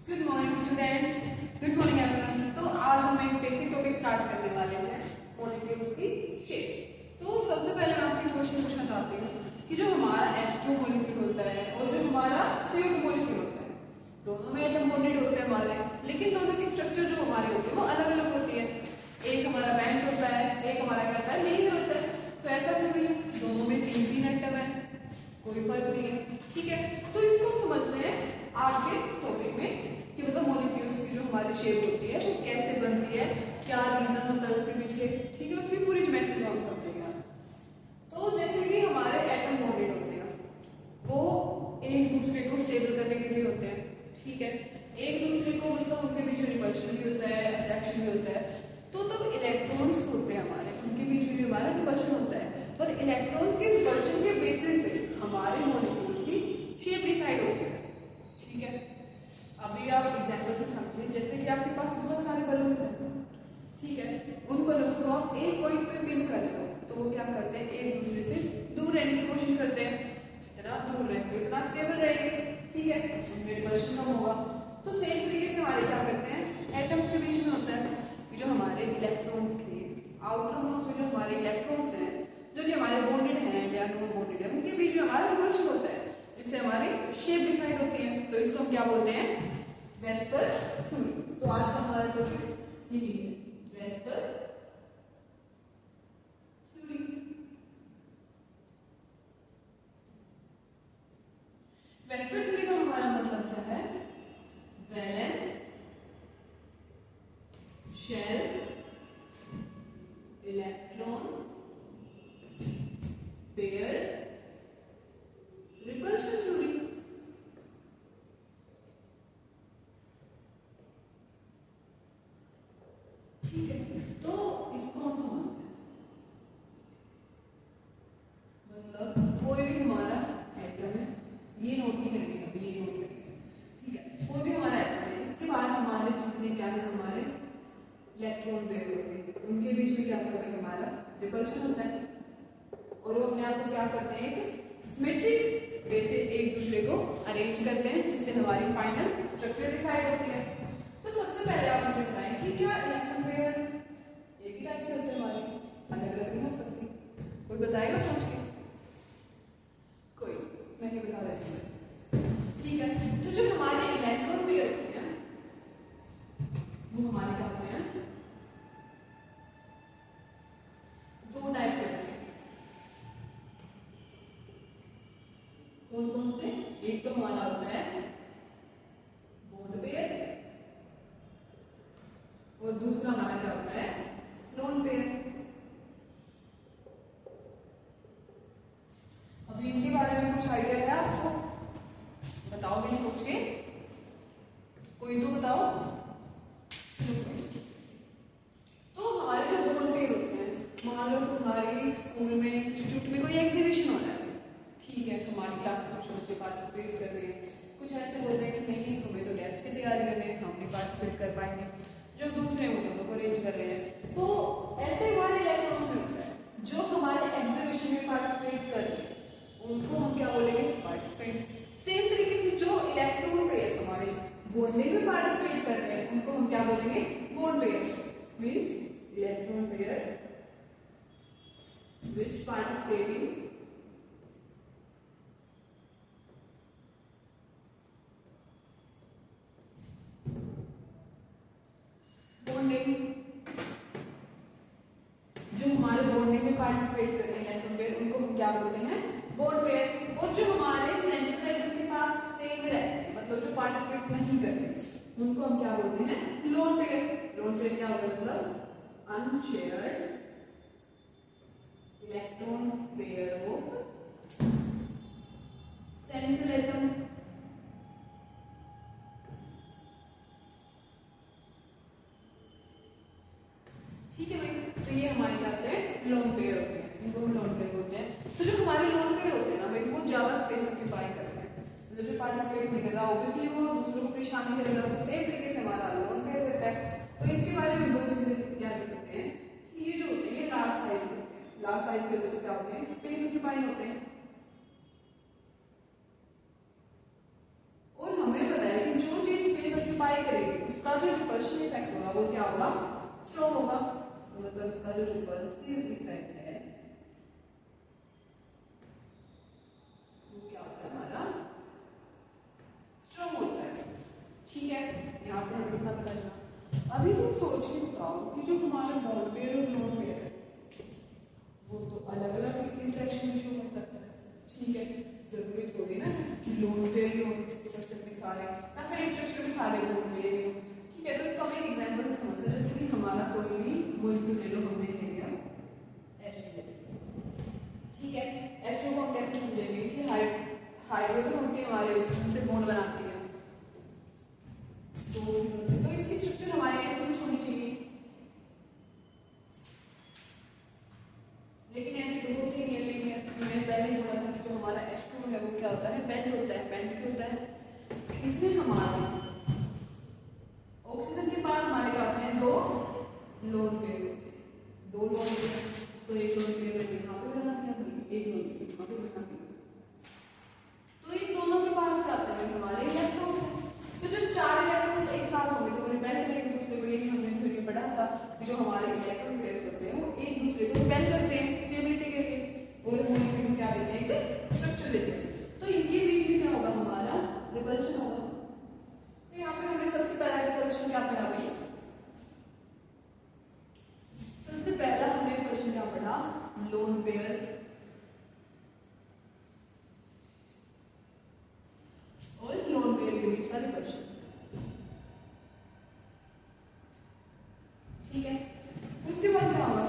Good morning students, good morning everyone. तो आज हम एक बेसिक टॉपिक स्टार्ट करने वाले हैं, मॉलिक्यूल्स की शेप। तो सबसे पहले मैं आपसे क्वेश्चन पूछना चाहती हूँ कि जो हमारा H2 मॉलिक्यूल होता है और जो हमारा CO2 मॉलिक्यूल होता है, दोनों में एटम बॉन्डेड होते हैं हमारे, लेकिन दोनों की स्ट्रक्चर जो हमारी होती है वो अलग अलग होती है। एक हमारा बैंड होता है, एक हमारा क्या होता है, लिनियर होता है। तो ऐसा क्यों नहीं, दोनों में तीन एटम है, कोई फर्क नहीं है। ठीक है, तो इसको हम समझते हैं आज के टॉपिक में कि मतलब मॉलिक्यूल्स की जो हमारी शेप होती है वो कैसे बनती है, क्या रीजन होता है उसके पीछे। ठीक है, उसकी पूरी ज्योमेट्री हम समझेंगे आज। तो जैसे कि हमारे एटम बॉन्डेड होते हैं, वो एक दूसरे को स्टेबल करने के लिए होते हैं। ठीक है, एक दूसरे को मतलब उनके बीच में रिपल्शन भी होता है, अट्रैक्शन भी होता है। तो तब इलेक्ट्रॉन्स होते हैं हमारे, उनके बीच में हमारा रिपल्शन होता है, और इलेक्ट्रॉन्स के रिपल्शन के बेसिस पे हमारे मॉलिक्यूल्स की शेप डिसाइड होती है। ठीक है, अभी आप एग्जांपल से समझिए, जैसे कि आपके पास बहुत सारे बलून्स हैं। ठीक है, उन बलून्स को आप एक पॉइंट पे पिन कर रहे हो, तो वो क्या करते हैं, एक दूसरे से दूर रहने की कोशिश करते हैं। जितना दूर रहेंगे उतना स्टेबल रहेंगे। ठीक है, उनमें रिपल्शन कम होगा। तो सेम तरीके से हमारे क्या करते हैं, एटम्स के बीच में होता है जो हमारे इलेक्ट्रॉन्स के आउटर मोस्ट जो हमारे इलेक्ट्रॉन्स हैं, जो कि हमारे बॉन्डेड हैं या नॉन बॉन्डेड है, उनके बीच में हमारा रिपल्शन होता है, जिससे हमारी शेप डिसाइड होती है। तो इसको हम क्या बोलते हैं, वेस्पर थ्योरी। तो आज का हमारा टॉपिक यही है, वेस्पर थ्योरी। वेस्पर थ्योरी का हमारा मतलब क्या है, valence shell electron pair repulsion theory. ठीक है, तो इसको हम समझते हैं, मतलब कोई भी हमारा एटम है, ये नोट नहीं करेंगे अभी, ये नोट करेंगे। ठीक है, कोई भी हमारा एटम है, इसके बाद हमारे जितने क्या है, हमारे इलेक्ट्रॉन पेयर होते हैं, उनके बीच में क्या होता है, हमारा रिपल्शन होता है, और वो अपने आप को क्या करते हैं, एक सिमेट्रिक वे से एक दूसरे को अरेंज करते हैं, जिससे हमारी फाइनल स्ट्रक्चर डिसाइड होती है। तो सबसे पहले आप मुझे बताएं कि क्या इलेक्ट्रॉन पेयर एक ही टाइप के होते हैं, हमारे अलग अलग नहीं हो सकती? कोई बताएगा सोच के? कोई? मैं ही बता देती हूँ। ठीक है, तो जो हमारे इलेक्ट्रॉन पेयर होते हैं वो हमारे क्या होते हैं, दो टाइप के होते हैं। कौन कौन से? एक तो हमारा होता है बॉन्ड पेयर, और दूसरा हमारा क्या होता है, लोन पेयर। अभी इनके बारे में कुछ आइडिया है आपको? बताओ, मैंने सोच के कोई तो बताओ। तो हमारे जो बॉन्ड पेयर होते हैं, मान लो तुम्हारी स्कूल में, इंस्टीट्यूट में कोई एग्जीबिशन हो रहा है। ठीक है, हमारी क्लास में कुछ बच्चे पार्टिसिपेट कर रहे हैं, कुछ ऐसे बोलते हैं कि नहीं हमें तो टेस्ट की तैयारी करनी है, हम नहीं पार्टिसिपेट कर पाएंगे, जो दूसरे होते हैं उनको अरेंज कर रहे हैं। तो ऐसे हमारे इलेक्ट्रॉन में होता है, जो हमारे एग्जीबिशन में पार्टिसिपेट कर रहे हैं उनको हम क्या बोलेंगे, पार्टिसिपेंट्स। सेम तरीके से जो इलेक्ट्रॉन पेयर हमारे बॉन्डिंग में पार्टिसिपेट कर रहे हैं उनको हम क्या बोलेंगे, bond pair. Means electron pair which participating bonding, जो हमारे बॉन्डिंग में पार्टिसिपेट करते हैं इलेक्ट्रॉन पेयर, उनको हम क्या बोलते हैं, बॉन्ड पेयर। और जो हमारे सेंट्रल एटम के पास स्टेबल रहते हैं, मतलब जो पार्टिसिपेट नहीं करते, उनको हम क्या बोलते हैं, लोन पेयर। लोन पेयर क्या होता है, मतलब unshared electron pair of central atom. ठीक है भाई, तो ये हमारे क्या होते हैं, लोन पेयर होते हैं, इनको हम लोन पेयर बोलते हैं। तो जो हमारे लोन पेयर होते हैं ना भाई, वो ज्यादा स्पेस ऑक्यूपाई करते हैं, मतलब जो पार्टिसिपेट नहीं कर रहा ऑब्वियसली वो दूसरों को परेशान नहीं करेगा, तो सेम तरीके से हमारा लोन पेयर होता है। तो इसके बारे में दो चीजें क्या लिख सकते हैं कि ये जो होते हैं ये लार्ज साइज होते हैं, लार्ज साइज के होते हैं तो क्या होते हैं, स्पेस ऑक्यूपाई होते हैं। और हमें पता है कि जो चीज स्पेस ऑक्यूपाई जो रिपल्शन इफेक्ट होगा वो क्या होगा, स्ट्रॉन्ग होगा। तो मतलब इसका जो रिपल्सिव इफेक्ट है वो क्या होता है हमारा, स्ट्रॉन्ग होता है। ठीक है, यहाँ से हमें इतना पता चला। अभी तुम सोच के बताओ कि जो हमारा बॉन्ड पेयर और लोन पेयर है वो तो अलग अलग इंटरेक्शन में शो हो सकता है। ठीक है, जरूरी थोड़ी ना कि लोन पेयर लोन स्ट्रक्चर के सारे या फिर एक स्ट्रक्चर के सारे लोन पेयर हो। ठीक है, तो इसका हम एक एग्जांपल से समझते हैं। जैसे कि हमारा कोई भी मॉलिक्यूल ले लो, हमने ले लिया H2। ठीक है, H2 को हम कैसे समझेंगे कि हाइड्रोजन होती है हमारे ऑक्सीजन से बॉन्ड बनाती है तो इसकी स्ट्रक्चर हमारे ऐसे कुछ होनी चाहिए, लेकिन ऐसे तो होती नहीं है। लेकिन मैंने पहले ही बोला था कि जो हमारा H2 है वो क्या होता है, बेंड होता है। बेंड क्यों होता है, इसमें हमारे ऑक्सीजन के पास हमारे क्या होते हैं, दो लोन पेयर होते हैं, दो लोन पेयर। तो एक लोन पेयर मैंने यहाँ पे बना दिया, एक लोन पेयर यहाँ पे बना दिया। तो इन दोनों के पास क्या होता है, हमारे इलेक्ट्रॉन्स हैं। तो जब चार इलेक्ट्रॉन्स एक साथ होंगे तो वो रिपेल करेंगे दूसरे को। ये हमने थ्योरी में पढ़ा था कि जो हमारे इलेक्ट्रॉन पेयर्स होते हैं वो एक दूसरे को रिपेल करते हैं स्टेबिलिटी के लिए, और मॉलिक्यूल क्या देते हैं, एक स्ट्रक्चर देते हैं। तो इनके बीच में क्या होगा, हमारा रिपल्शन होगा। तो यहाँ पे हमने सबसे पहला रिपल्शन क्या पढ़ा भाई, सबसे पहला हमने रिपल्शन क्या पढ़ा, लोन पेयर और लोन पेयर के बीच का रिपल्शन। ठीक है, उसके बाद क्या होगा,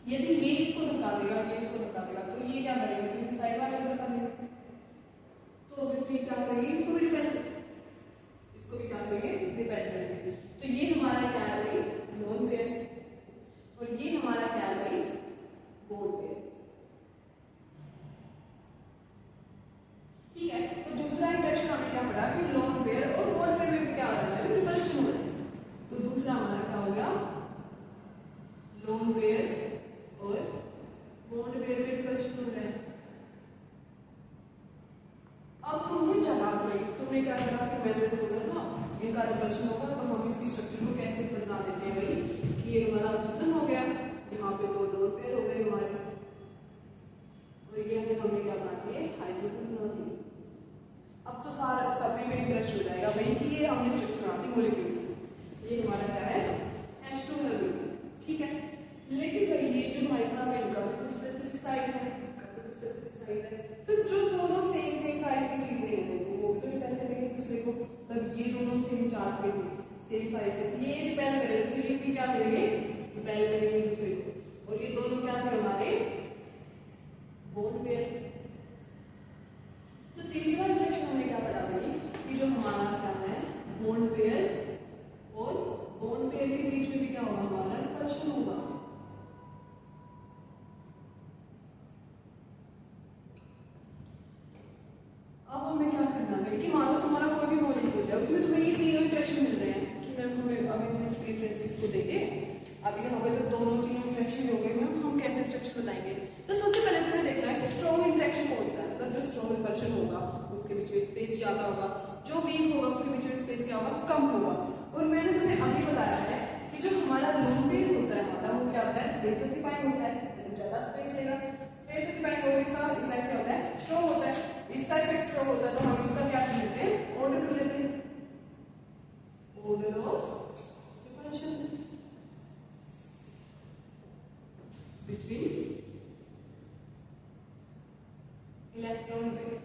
यदि ये इसको धक्का देगा, ये इसको धक्का देगा, तो ये क्या करेगा, किसी साइड वाले को धक्का देगा। तो ऑब्वियसली क्या करेंगे, इसको भी रिपेल, इसको भी क्या करेंगे, रिपेल करेंगे। तो ये हमारा क्या है भाई, लोन पेयर, और ये हमारा क्या है भाई, बॉन्ड पेयर। ठीक है, तो दूसरा इंटरेक्शन हमने क्या पढ़ा कि लोन पेयर और बॉन्ड पेयर में भी क्या हो रहा है, रिपल्शन हो रहा है। तो दूसरा हमारा क्या हो गया, लोन पेयर और बॉन्ड पेयर में रिपल्शन हो रहा है। अब तुमने चला गई, तुमने क्या करा कि मैंने तो बोला था इनका रिपल्शन होगा, तो हम इसकी स्ट्रक्चर को कैसे बता देते हैं भाई कि ये हमारा ऑक्सीजन हो गया, यहाँ पे दो लोन पेयर हो गए हमारे, और ये हमें क्या बना दिए, हाइड्रोजन बना दिए। अब तो सारा सभी में इंटरेस्ट हो जाएगा भाई कि ये हमने स्ट्रक्चर बना दी मॉलिक्यूल, ये हमारा क्या है, H2 है। ठीक है, लेकिन भाई ये जो भाई साहब है इनका भी स्पेसिफिक साइज है, स्पेसिफिक साइज है। तो जो दोनों सेम साइज की चीजें हैं वो भी तो रिपेल करेंगे एक दूसरे को। तब ये दोनों सेम चार्ज के थे, सेम साइज के, ये रिपेल करेंगे तो ये भी क्या करेंगे, रिपेल करेंगे एक दूसरे को। और ये दोनों क्या थे हमारे, बॉन्ड पेयर। तो तीसरा इंटरेक्शन हमने क्या पढ़ा भाई कि जो हमारा क्या है, बॉन्ड पेयर और बॉन्ड पेयर के बीच में भी क्या होगा, हमारा रिपल्शन होगा। अब हमें क्या करना है कि मान लो तुम्हारा कोई भी मॉलिक्यूल है, उसमें तुम्हें ये तीनों इंटरेक्शन मिल रहे हैं कि मैम हमें अभी हमने प्रेफरेंसेस को देके अभी यहाँ पे तो दोनों तीनों इंटरेक्शन हो गए, मैम हम कैसे स्ट्रक्चर बताएंगे। तो सबसे पहले तुम्हें देखना है कि स्ट्रॉन्ग इंटरेक्शन कौन सा है, मतलब जो स्ट्रॉन्ग रिपल्शन होगा उसके बीच में स्पेस ज्यादा होगा, जो वीक होगा उसके बीच में स्पेस क्या होगा, कम होगा। और मैंने तुम्हें अभी बताया है कि जो हमारा लोन पेयर होता है हमारा, वो क्या होता है, स्पेस ऑक्यूपाइंग होता है, तो ज्यादा स्पेस लेगा, स्पेस ऑक्यूपाइंग और इसका इफेक्ट क्या होता है, स्ट्रॉन्ग होता है। इसका इफेक्ट स्ट्रॉन्ग होता है तो हम इसका क्या लेते हैं, ऑर्डर लेते हैं, order of repulsion between electron pairs.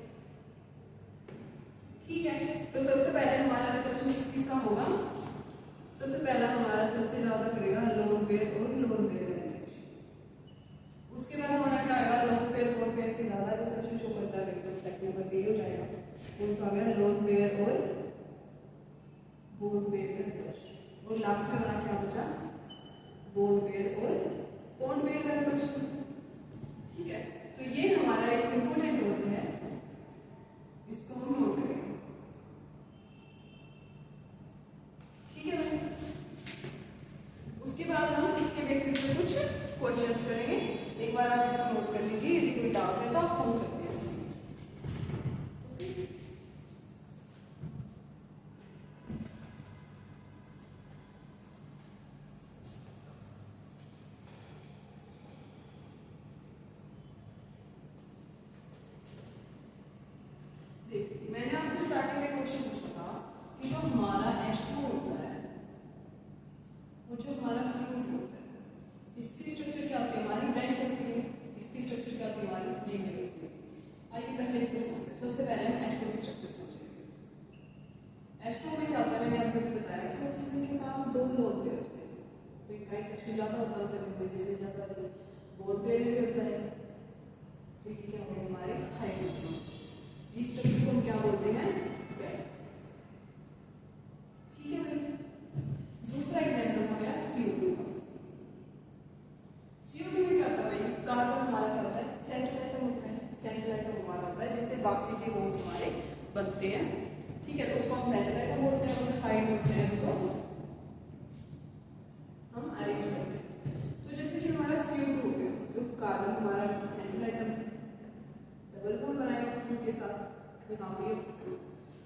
ठीक है, तो सबसे पहले हमारा रिपल्शन किसका होगा, सबसे पहला हमारा सबसे ज्यादा करेगा लोन पेयर और लोन पेयर का रिएक्शन। उसके बाद हमारा क्या आएगा, लोन पेयर बॉन्ड पेयर से ज्यादा रिपल्शन शो करता है, तो सेकंड नंबर ये हो जाएगा। कौन सा आ गया, लोन पेयर और बॉन्ड पेयर का रिपल्शन। और लास्ट में हमारा क्या बचा, बॉन्ड पेयर और बॉन्ड पेयर का रिपल्शन। ठीक है, तो ये हमारा एक इंपोर्टेंट रोल है, इसको हम नोट करेंगे। ठीक है, उसके बाद हम इसके बेसिस पे कुछ क्वेश्चंस करेंगे। एक बार आप इसको नोट कर लीजिए, यदि कोई डाउट है तो आप पूछ सकते हैं। स्टार्टिंग में क्वेश्चन पूछा था कि जो हमारा H2 होता है वो जो हमारा CO2 होता है, इसकी स्ट्रक्चर क्या होती है? हमारी बेंड होती है। इसकी स्ट्रक्चर क्या होती है? हमारी लीनियर होती है। आइए पहले इसको समझते हैं। सबसे पहले हम H2 की स्ट्रक्चर समझेंगे। H2 में क्या होता है? मैंने आपको भी बताया कि ऑक्सीजन के पास दो लोन पेयर होते हैं, तो एक हाइड्रोजन ज्यादा होता है, मतलब ज्यादा होता है, बोन पेयर भी होता है। तो ये क्या होगा? हमारे हाइड्रोजन। इस स्ट्रक्चर को हम क्या बोलते हैं? बेंड। ठीक है भाई। दूसरा एग्जांपल है मेरा CO2 का। CO2 में क्या होता है भाई? कार्बन हमारा क्या होता है? सेंट्रल एटम होता है। सेंट्रल एटम हमारा होता है जिससे बाकी के बॉन्ड्स हमारे बनते हैं। ठीक है, तो उसको हम सेंट्रल एटम बोलते हैं, उसके साइड में होते हैं उनको हम अरेंज करते हैं। तो जैसे कि हमारा CO2 हो गया, तो कार्बन हमारा सेंट्रल एटम डबल बॉन्ड बनाएगा ऑक्सीजन के साथ, यहाँ पे ऑक्सीजन।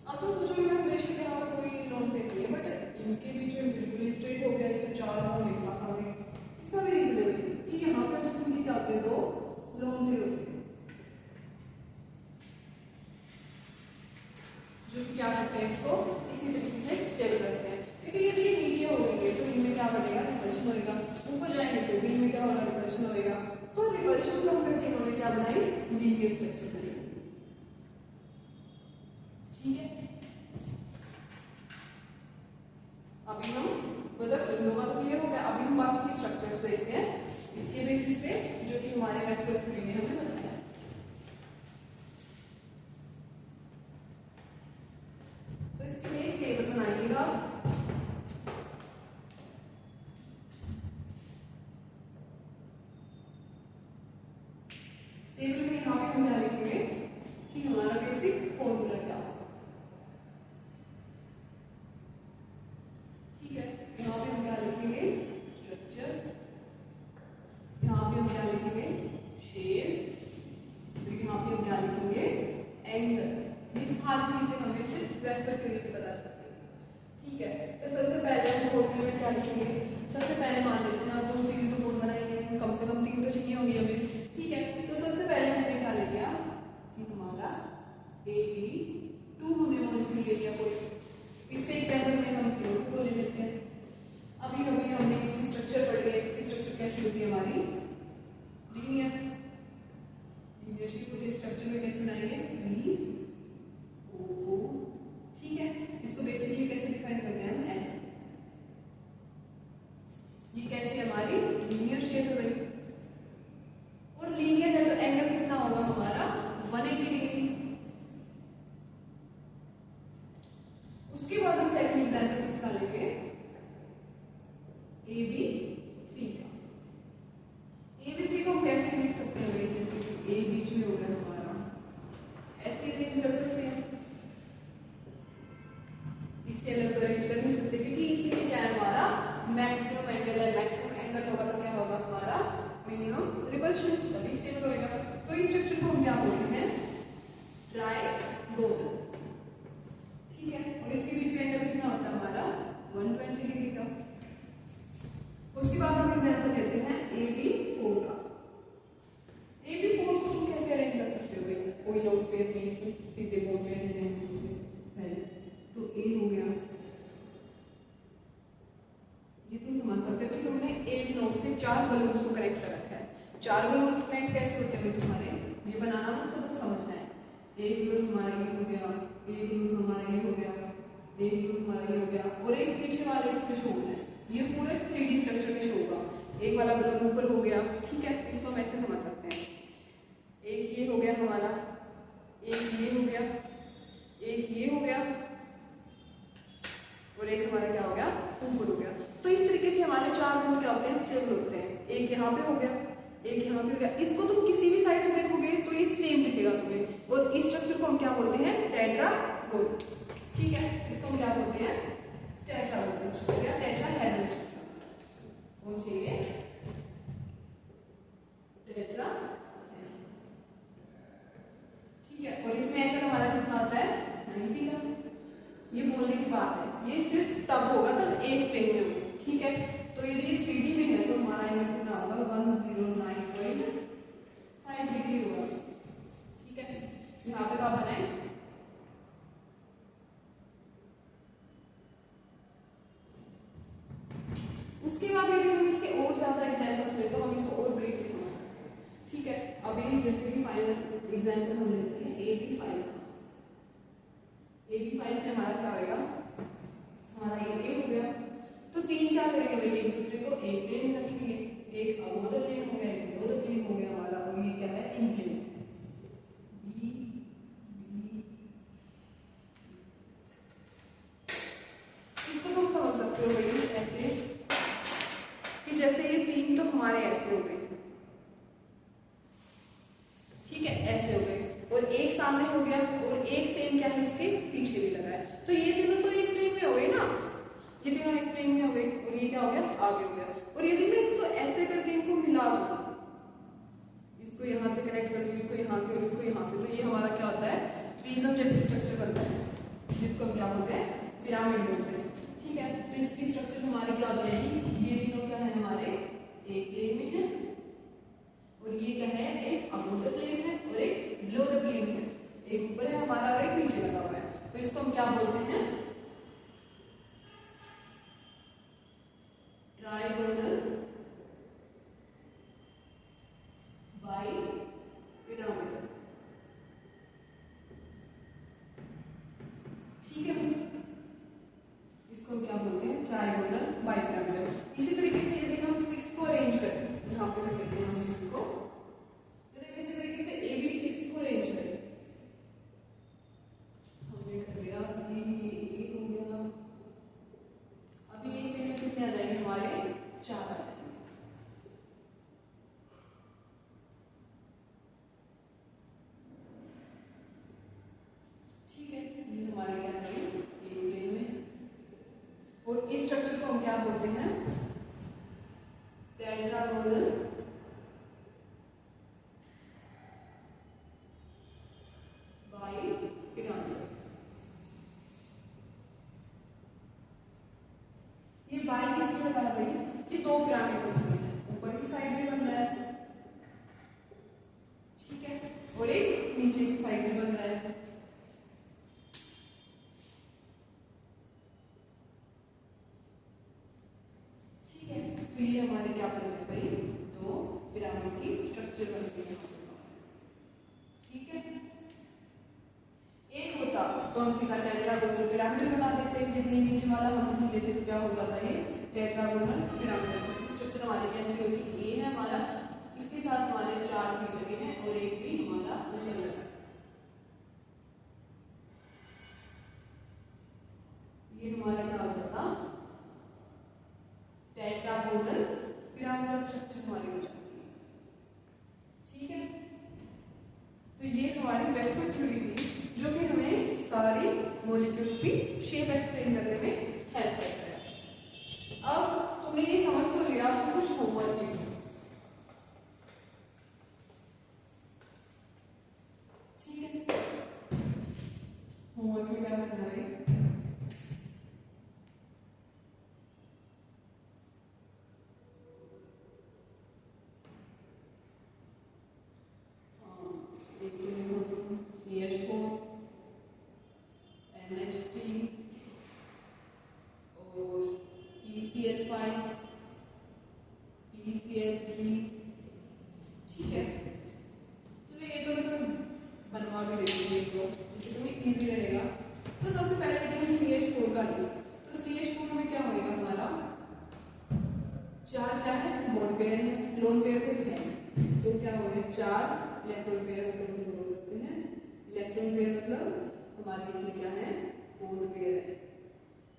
अब तो सोचो मैं बेशक यहाँ पर कोई लोन पे नहीं है, बट इनके बीच में बिल्कुल स्ट्रेट हो गया, तो चार बॉन्ड एक साथ आ गए। इसका भी रीजन है कि यहाँ पे ऑक्सीजन की क्या होते हैं? दो लोन पेयर होते हैं, जो कि क्या करते हैं? इसको इसी तरीके से स्टेबल रखते हैं। क्योंकि यदि ये नीचे हो गएंगे तो इनमें क्या बढ़ेगा? रिपल्शन होगा। ऊपर जाएंगे तो भी इनमें क्या होगा? रिपल्शन होगा। तो रिपल्शन को हम करके इन्होंने क्या बनाई? लीनियर स्ट्रक्चर बनाई। ठीक है, अभी हम मतलब इन दोनों तो क्लियर हो गया। अभी हम बाकी की स्ट्रक्चर्स देखते हैं इसके बेसिस पे, जो कि हमारे मैथड थ्योरी ने हमें बताया। तो इसके लिए एक टेबल बनाइएगा। टेबल में यहाँ पे हम क्या लिखेंगे कि हमारा बेसिक फॉर्मूला क्या होगा। ठीक है, यहाँ पे हम क्या लिखेंगे? स्ट्रक्चर। यहाँ पे हम क्या लिखेंगे? शेप। फिर यहाँ पे हम क्या लिखेंगे? एंगल। ये सारी चीजें हमें सिर्फ वेक्टर थ्योरी से पता चलती है। ठीक है, तो सबसे पहले हम फॉर्मूले में क्या लिखेंगे? सबसे पहले मान लेते हैं आप दो चीजें तो बोर्ड बनाएंगे, कम से कम तीन तो चाहिए होंगी हमें। ठीक है, तो सबसे पहले हमने क्या ले लिया कि हमारा AB2 हमने मॉलिक्यूल ले लिया कोई। इसके एग्जांपल में हम CO2 को ले लेते हैं। अभी अभी हमने इसकी स्ट्रक्चर पढ़ी है। इसकी स्ट्रक्चर कैसी होती है? हमारी लीनियर। लीनियर शेप को स्ट्रक्चर में कैसे बनाएंगे? CO। ठीक है, इसको बेसिकली कैसे डिफाइन करते हैं? हम ऐसे। ये कैसी हमारी लीनियर शेप है भाई, और लीनियर है तो एंगल कितना होगा हमारा? 180 डिग्री। उसके बाद हम सेकंड एग्जांपल किसका लेंगे? AB3 का। AB3 को हम कैसे लिख सकते हैं भाई? जैसे कि A बीच में हो गया हमारा, ऐसे अरेंज कर सकते हैं। इससे अलग तो अरेंज कर नहीं सकते, क्योंकि इसी में क्या है? हमारा मैक्सिमम एंगल है। मैक्सिमम एंगल होगा तो क्या होगा? हमारा मिनिमम रिपल्शन, तभी स्टेबल होगा। तो इस स्ट्रक्चर को हम क्या बोलते हैं? ट्राइगोनल। ठीक है, और इसके बीच में एंगल कितना होता है? हमारा 120 डिग्री का। उसके बाद हम एग्जांपल लेते हैं AB4 का। AB4 को तुम कैसे अरेंज कर सकते हो भाई? कोई लोन पेयर नहीं है, सीधे बोन पेयर नहीं है। तो A हो गया, ये तुम समझ सकते हो कि तुमने एक नोट से चार बलून्स को कनेक्ट कर रखा है। चार बलून कनेक्ट कैसे होते हैं तुम्हारे? ये बनाना मत, सब समझना है। एक बलून हमारा ये हो गया, एक बलून हमारा ये हो गया, एक बलून हमारा ये हो गया, और एक पीछे वाले इसमें शो होना है। ये पूरे 3D स्ट्रक्चर में शो होगा। एक वाला बलून ऊपर हो गया। ठीक है, इसको हम ऐसे समझ सकते हैं। एक ये हो गया हमारा, एक ये हो गया, एक ये हो गया, और एक हमारा क्या हो गया? ऊपर हो गया। तो इस तरीके से हमारे चार बॉन्ड क्या होते हैं? स्टेबल होते हैं। एक यहाँ पे हो गया, एक यहाँ पे हो गया। इसको तुम किसी भी साइड से देखोगे तो ये सेम दिखेगा तुम्हें, और इस स्ट्रक्चर को हम क्या बोलते हैं? टेट्रागोनल। ठीक है, इसको हम क्या बोलते हैं? टेट्रागोनल स्ट्रक्चर या टेट्राहेड्रल स्ट्रक्चर। कौन चाहिए? टेट्रा। ठीक है, और इसमें एंगल हमारा कितना आता है? 90 का। ये बोलने की बात है, ये सिर्फ तब होगा जब एक प्लेन में होगा। ठीक है, तो यदि 3D में है तो हमारा एंगल कितना होगा? 109.5 डिग्री होगा। ठीक है, यहाँ पे आप बनाए करेंगे भाई, एक दूसरे को एक प्लेन में रखेंगे, एक अबोध प्लेन हो गया, एक बिलो प्लेन हो गया हमारा, और ये क्या है इन प्लेन बी बी। इसको तुम समझ सकते हो भाई ऐसे कि जैसे ये तीन तो हमारे ऐसे हो गए, ठीक है, ऐसे हो गए, और एक सामने हो गया, और एक सेम क्या है इसके पीछे भी लगा है, तो ये तीनों तो एक प्लेन में हो गए ना, ये तीनों एक प्लेन में हो गए, और ये क्या हो गया आगे हो गया। और यदि मैं इसको ऐसे करके इनको मिला दूं, इसको यहाँ से कनेक्ट कर दूं, इसको यहाँ से और इसको यहाँ से, तो ये हमारा क्या होता है प्रिज्म जैसे स्ट्रक्चर बनता है, जिसको हम क्या बोलते हैं पिरामिड बोलते हैं, ठीक है। तो इसकी स्ट्रक्चर हमारी क्या हो जाएगी, ये तीनों क्या है हमारे एक प्लेन में है, और ये क्या है एक अबोव द प्लेन है और एक बिलो द प्लेन है, एक ऊपर है हमारा और एक नीचे लगा हुआ है, तो इसको हम क्या बोलते हैं ट्राइगोनल बाइपिरामिडल, ठीक है, इसको हम क्या बोलते हैं ट्राइगोनल बाइपिरामिडल। इसी तरीके से यदि हम 6 को अरेंज करें, यहाँ पे कर लेते हैं हम 6 को, तो देखिए इसी तरीके से ए बी 6 को अरेंज करें, हमने कर लिया, ये एक हो गया, अभी एक में कितने आ जाएंगे हमारे 4 आ जाएंगे, ठीक है, ये हमारे क्या है एक प्लेन में, और इस स्ट्रक्चर को हम क्या बोलते हैं टेट्रागोनल बाइपिरामिडल। ये बाई किसमें लगा है भाई, ये दो पिरामिड बन रहे हैं, ऊपर की साइड में बन रहा है, ठीक है, और एक नीचे की साइड में बन रहा है, ठीक है। तो ये हमारे क्या बन रहे हैं भाई दो पिरामिड की स्ट्रक्चर बन रही है, ठीक है। एक होता तो हम सीधा टेट्रागोनल पिरामिड बना देते हैं, यदि नीचे वाला हम नहीं लेते तो क्या हो जाता है टेट्रागोनल पिरामिड। उसकी स्ट्रक्चर हमारी कैसी होगी, ए है हमारा, इसके साथ हमारे 4 भी लगे हैं और एक भी हमारा ऊपर लगा है, ये हमारा क्या हो जाता टेट्रागोनल पिरामिडल स्ट्रक्चर हमारी हो जाती है, ठीक है। तो ये हमारी वेस्टमैन थ्योरी थी, जो कि हमें सारी मॉलिक्यूल्स की शेप एक्सप्लेन करने में हेल्प करता है। अब तुमने ये समझ तो लिया, तो कुछ होमवर्क लिखो, ठीक है। होमवर्क में क्या करना है, एक तो लिखो तुम CH4 NH3 और PCl5 PCl3, ठीक है। चलो ये तो मैं तुम्हें बनवा भी देती हूँ, तो जिससे तुम्हें इजी रहेगा। तो सबसे पहले हम CH4 का लें, तो CH4 में क्या होगा हमारा 4 क्या है बोन पेयर है, लोन पेयर कोई है, तो क्या हो गया 4 इलेक्ट्रॉन पेयर हम बोल सकते हैं, इलेक्ट्रॉन पेयर मतलब हमारे इसमें क्या है बोन पेयर है,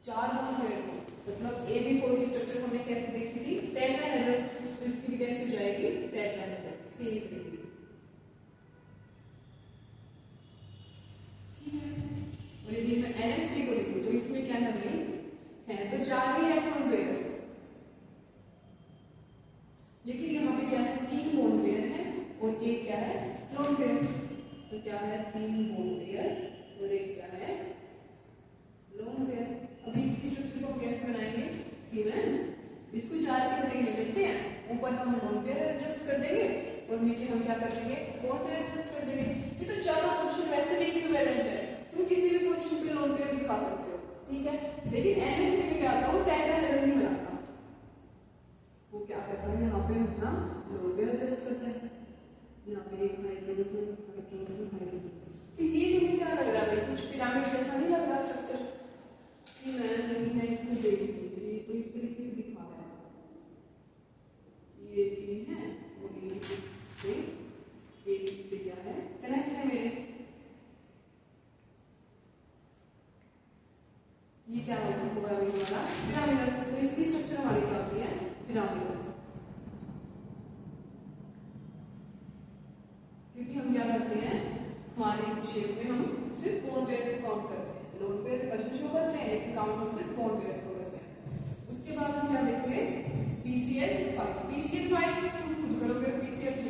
4 बोन पेयर मतलब AB4 की स्ट्रक्चर हमने कैसे देखी थी टेट्राहेड्रल, तो इसकी भी कैसे हो जाएगी टेट्राहेड्रल, सेम तरीके से, ठीक है। और यदि मैं NH3 को लिखूं तो इसमें क्या है भाई है तो 4 ही इलेक्ट्रॉन पेयर, लेकिन यहाँ पे क्या है 3 बोन पेयर है और एक क्या है लोन पेयर, तो क्या है 3 बोन पेयर और एक क्या है लोन पेयर। अभी इसकी स्ट्रक्चर को कैसे बनाएंगे कि मैं इसको 4 के अंदर ले लेते हैं, ऊपर हम लोन पेयर एडजस्ट कर देंगे और नीचे हम क्या कर देंगे बोन पेयर एडजस्ट कर देंगे। ये तो चारों पोजीशन वैसे भी इक्विवेलेंट है, तुम किसी भी पोजीशन पे लोन पेयर दिखा सकते हो, ठीक है। लेकिन NH3 में क्या होता है वो टेट्राहेड्रल नहीं बनाता, वो क्या करता है यहाँ पे अपना लोन पेयर एडजस्ट करता है, यहाँ पे एक हाइड्रोजन हाइड्रोजन हाइड्रोजन, तो ये तुम्हें क्या लग रहा है कुछ पिरामिड जैसा नहीं लग रहा स्ट्रक्चर कि मैं नहीं है इसको देख लूंगी, तो इस तरीके से दिखा रहा है, ये क्या होगा हमारा पिरामिडल। तो इसकी स्ट्रक्चर हमारी क्या होती है, पिरामिडल। क्योंकि हम क्या करते हैं, हमारे शेप में हम सिर्फ बोन पेयर को काउंट करते हैं, लोन पेयर रिपल्शन शो करते हैं, लेकिन काउंट हम सिर्फ बोन पेयर को करते हैं। उसके बाद हम क्या देखेंगे, PCL5। PCL5 तुम खुद करोगे, PCL3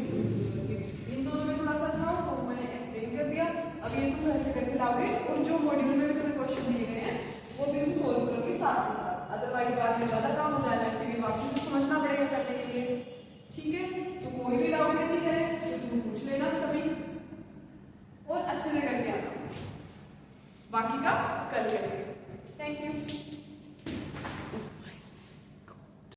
इन दोनों में थोड़ा सा था तो मैंने एक्सप्लेन कर दिया। अब ये तुम घर से करके लाओगे और जो मॉड्यूल में भी तुम्हें क्वेश्चन दिए गए हैं वो भी तुम सोल्व करोगे साथ के साथ, अदरवाइज बाद में ज्यादा काम हो जाएगा, फिर ये वापस तो समझना पड़ेगा करने के लिए। ठीक है, तो कोई भी डाउट यदि है तो तुम पूछ लेना सभी और अच्छे से करके आना, बाकी का कल करेंगे। Thank you.